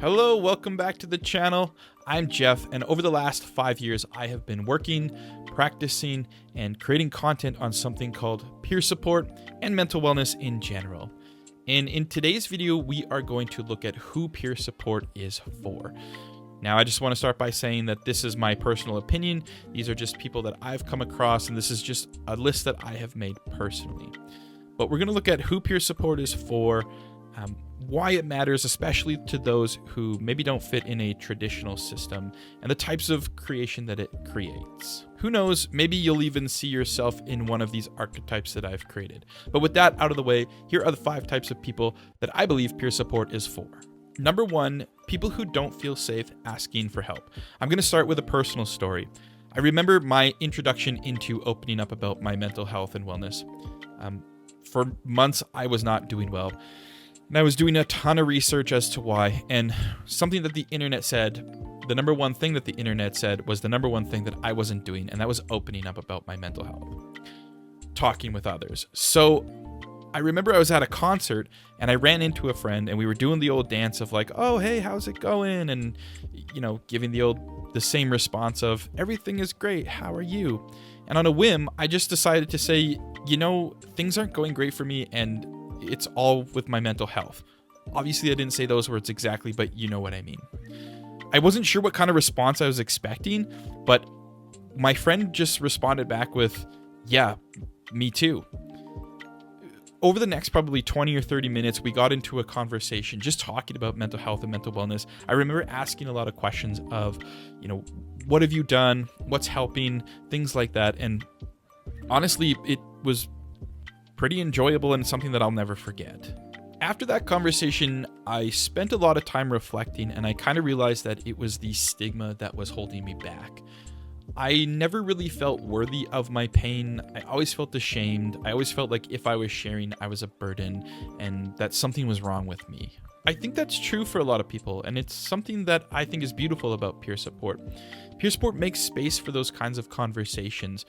Hello, welcome back to the channel. I'm Jeff, and over the last 5 years, I have been working, practicing, and creating content on something called peer support and mental wellness in general. And in today's video, we are going to look at who peer support is for. Now, I just want to start by saying that this is my personal opinion. These are just people that I've come across, and this is just a list that I have made personally. But we're going to look at who peer support is for, why it matters, especially to those who maybe don't fit in a traditional system, and the types of creation that it creates. Who knows, maybe you'll even see yourself in one of these archetypes that I've created. But with that out of the way, here are the 5 types of people that I believe peer support is for. Number 1, people who don't feel safe asking for help. I'm going to start with a personal story. I remember my introduction into opening up about my mental health and wellness. For months, I was not doing well. And I was doing a ton of research as to why, and something that the internet said, the number one thing that the internet said was the number one thing that I wasn't doing, and that was opening up about my mental health, talking with others. So I remember I was at a concert, and I ran into a friend, and we were doing the old dance of like, oh, hey, how's it going? And, giving the same response of, everything is great, how are you? And on a whim, I just decided to say, things aren't going great for me, and it's all with my mental health. Obviously, I didn't say those words exactly, but you know what I mean. I wasn't sure what kind of response I was expecting, but my friend just responded back with, yeah, me too. Over the next probably 20 or 30 minutes, we got into a conversation just talking about mental health and mental wellness. I remember asking a lot of questions of, what have you done? What's helping? Things like that. And honestly, it was pretty enjoyable and something that I'll never forget. After that conversation, I spent a lot of time reflecting, and I kind of realized that it was the stigma that was holding me back. I never really felt worthy of my pain. I always felt ashamed. I always felt like if I was sharing, I was a burden and that something was wrong with me. I think that's true for a lot of people, and it's something that I think is beautiful about peer support. Peer support makes space for those kinds of conversations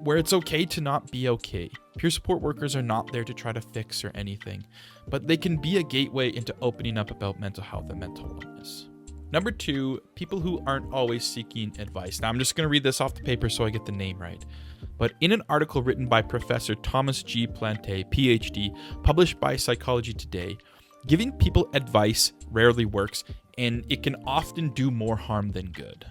where it's okay to not be okay. Peer support workers are not there to try to fix or anything, but they can be a gateway into opening up about mental health and mental wellness. Number 2, people who aren't always seeking advice. Now, I'm just going to read this off the paper so I get the name right. But in an article written by Professor Thomas G. Plante, PhD, published by Psychology Today, giving people advice rarely works, and it can often do more harm than good.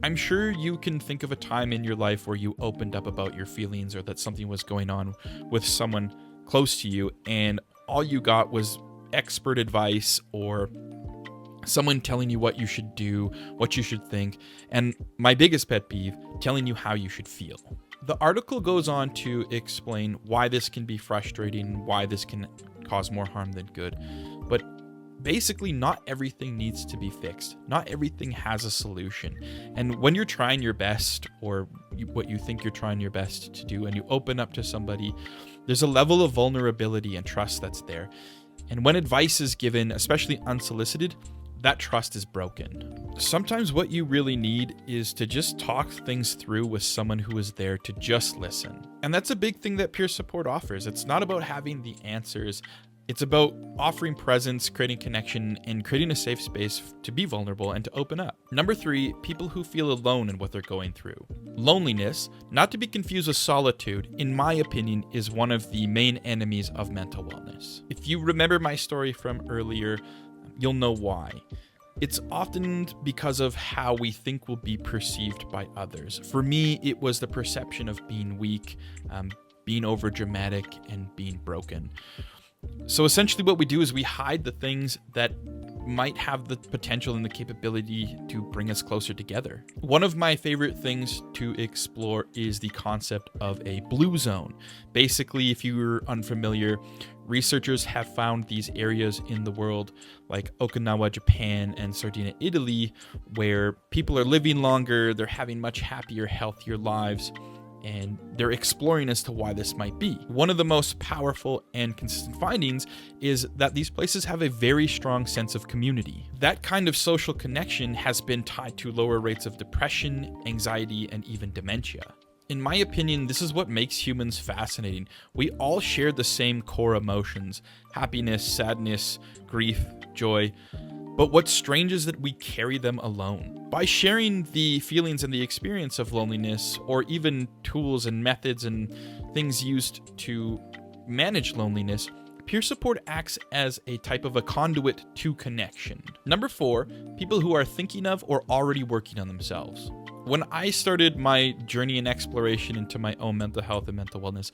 I'm sure you can think of a time in your life where you opened up about your feelings or that something was going on with someone close to you, and all you got was expert advice or someone telling you what you should do, what you should think, and my biggest pet peeve, telling you how you should feel. The article goes on to explain why this can be frustrating, why this can cause more harm than good, but basically not everything needs to be fixed. Not everything has a solution. And when you're trying your best, or what you think you're trying your best to do, and you open up to somebody, there's a level of vulnerability and trust that's there. And when advice is given, especially unsolicited, that trust is broken. Sometimes what you really need is to just talk things through with someone who is there to just listen. And that's a big thing that peer support offers. It's not about having the answers. It's about offering presence, creating connection, and creating a safe space to be vulnerable and to open up. Number 3, people who feel alone in what they're going through. Loneliness, not to be confused with solitude, in my opinion, is one of the main enemies of mental wellness. If you remember my story from earlier, you'll know why. It's often because of how we think will be perceived by others. For me, it was the perception of being weak, being overdramatic, and being broken. So essentially what we do is we hide the things that might have the potential and the capability to bring us closer together. One of my favorite things to explore is the concept of a blue zone. Basically, if you're unfamiliar, researchers have found these areas in the world like Okinawa, Japan, and Sardinia, Italy, where people are living longer, they're having much happier, healthier lives, and they're exploring as to why this might be. One of the most powerful and consistent findings is that these places have a very strong sense of community. That kind of social connection has been tied to lower rates of depression, anxiety, and even dementia. In my opinion, this is what makes humans fascinating. We all share the same core emotions: happiness, sadness, grief, joy. But what's strange is that we carry them alone. By sharing the feelings and the experience of loneliness, or even tools and methods and things used to manage loneliness, peer support acts as a type of a conduit to connection. Number 4, people who are thinking of or already working on themselves. When I started my journey and exploration into my own mental health and mental wellness,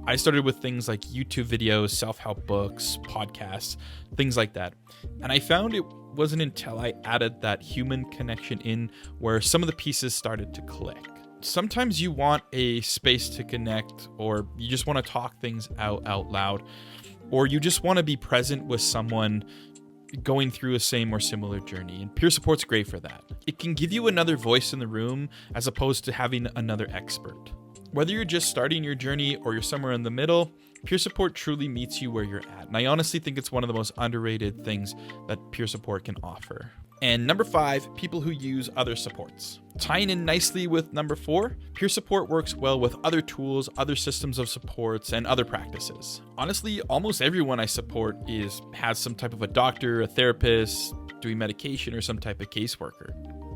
I started with things like YouTube videos, self-help books, podcasts, things like that. And I found it wasn't until I added that human connection in where some of the pieces started to click. Sometimes you want a space to connect, or you just want to talk things out loud, or you just want to be present with someone going through a same or similar journey, and peer support's great for that. It can give you another voice in the room as opposed to having another expert. Whether you're just starting your journey or you're somewhere in the middle, peer support truly meets you where you're at. And I honestly think it's one of the most underrated things that peer support can offer. And number 5, people who use other supports. Tying in nicely with number 4, peer support works well with other tools, other systems of supports, and other practices. Honestly, almost everyone I support has some type of a doctor, a therapist, doing medication, or some type of caseworker.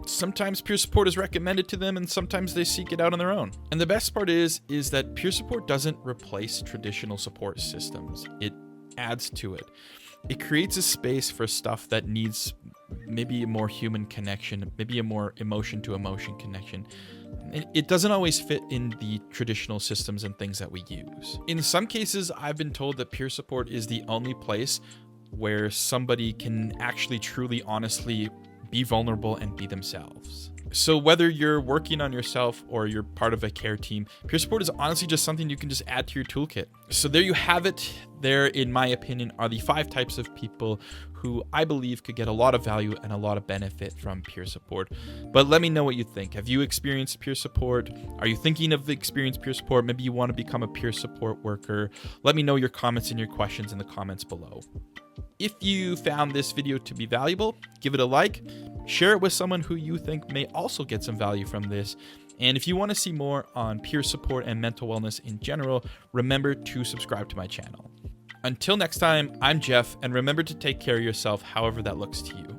Sometimes peer support is recommended to them, and sometimes they seek it out on their own. And the best part is that peer support doesn't replace traditional support systems. It adds to it. It creates a space for stuff that needs maybe a more human connection, maybe a more emotion to emotion connection. It doesn't always fit in the traditional systems and things that we use. In some cases, I've been told that peer support is the only place where somebody can actually truly honestly be vulnerable and be themselves. So whether you're working on yourself or you're part of a care team, peer support is honestly just something you can just add to your toolkit. So there you have it. There, in my opinion, are the 5 types of people who I believe could get a lot of value and a lot of benefit from peer support. But let me know what you think. Have you experienced peer support? Are you thinking of experiencing peer support? Maybe you want to become a peer support worker. Let me know your comments and your questions in the comments below. If you found this video to be valuable, give it a like, share it with someone who you think may also get some value from this. And if you want to see more on peer support and mental wellness in general, remember to subscribe to my channel. Until next time, I'm Jeff, and remember to take care of yourself however that looks to you.